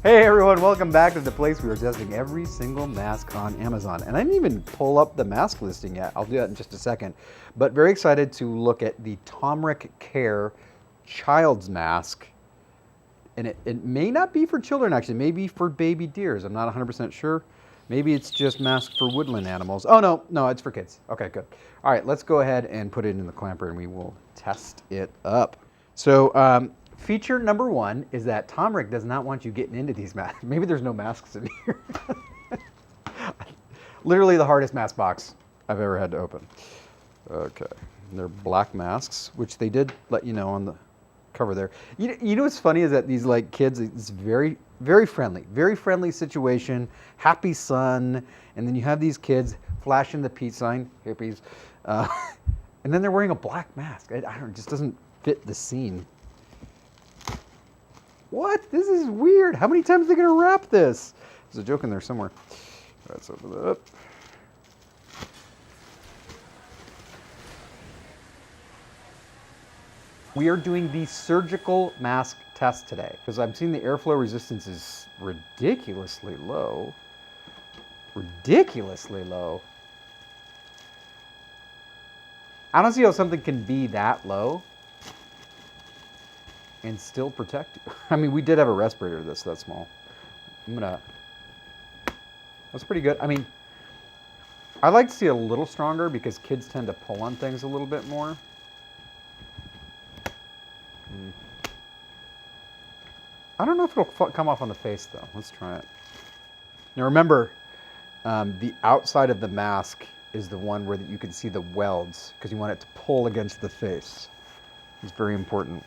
Hey everyone, welcome back to the place we are testing every single mask on Amazon. And I didn't even pull up the mask listing yet. I'll do that in just a second. But very excited to look at the TomrickCare child's mask. And it may not be for children actually, maybe for baby deers. I'm not 100% sure. Maybe it's just mask for woodland animals. Oh no, it's for kids. Okay, good. All right, let's go ahead and put it in the clamper and we will test it up. So, feature number one is that Tomrick does not want you getting into these masks. Maybe there's no masks in here. Literally the hardest mask box I've ever had to open. Okay, they're black masks, which they did let you know on the cover there. You know what's funny is that these like kids, it's very friendly situation, happy sun, and then you have these kids flashing the peace sign, hippies, and then they're wearing a black mask. I don't know, it just doesn't fit the scene. What? This is weird. How many times are they going to wrap this? There's a joke in there somewhere. Let's open it up. We are doing the surgical mask test today because I'm seeing the airflow resistance is ridiculously low. Ridiculously low. I don't see how something can be that low and still protect you. I mean, we did have a respirator that's that small. That's pretty good. I mean, I like to see a little stronger because kids tend to pull on things a little bit more. I don't know if it'll come off on the face though. Let's try it. Now remember, the outside of the mask is the one where you can see the welds because you want it to pull against the face. It's very important.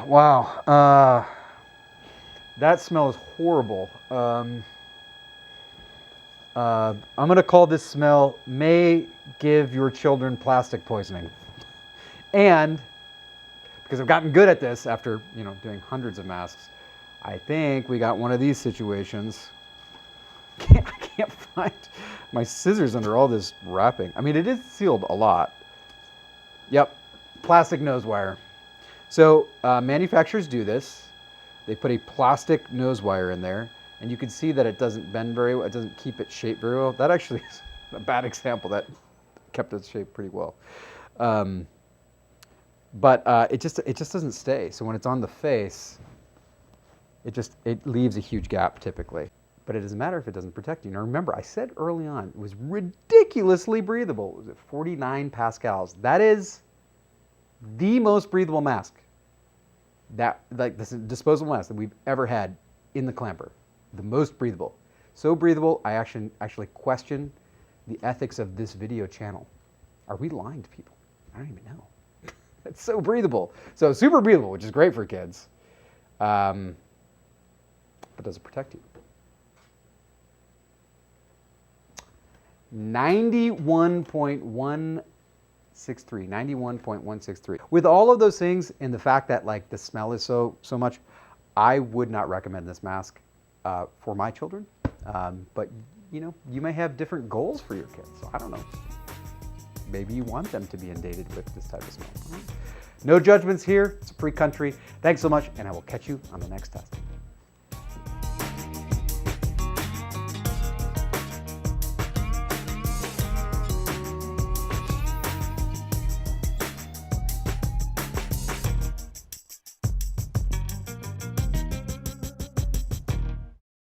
Wow, that smell is horrible. I'm gonna call this smell may give your children plastic poisoning. And because I've gotten good at this after, doing hundreds of masks, I think we got one of these situations. I can't find my scissors under all this wrapping. I mean, it is sealed a lot. Yep, plastic nose wire. So manufacturers do this. They put a plastic nose wire in there, and you can see that it doesn't bend very well. It doesn't keep its shape very well. That actually is a bad example. That kept its shape pretty well. But it just doesn't stay. So when it's on the face, it leaves a huge gap typically. But it doesn't matter if it doesn't protect you. Now remember, I said early on, it was ridiculously breathable. It was at 49 pascals. That is the most breathable mask, this disposable mask that we've ever had in the clamper. The most breathable. So breathable, I actually question the ethics of this video channel. Are we lying to people? I don't even know. It's so breathable. So super breathable, which is great for kids. But does it protect you? 91.163. With all of those things and the fact that like the smell is so much, I would not recommend this mask for my children. But you may have different goals for your kids. So I don't know. Maybe you want them to be inundated with this type of smell. No judgments here. It's a free country. Thanks so much, and I will catch you on the next test.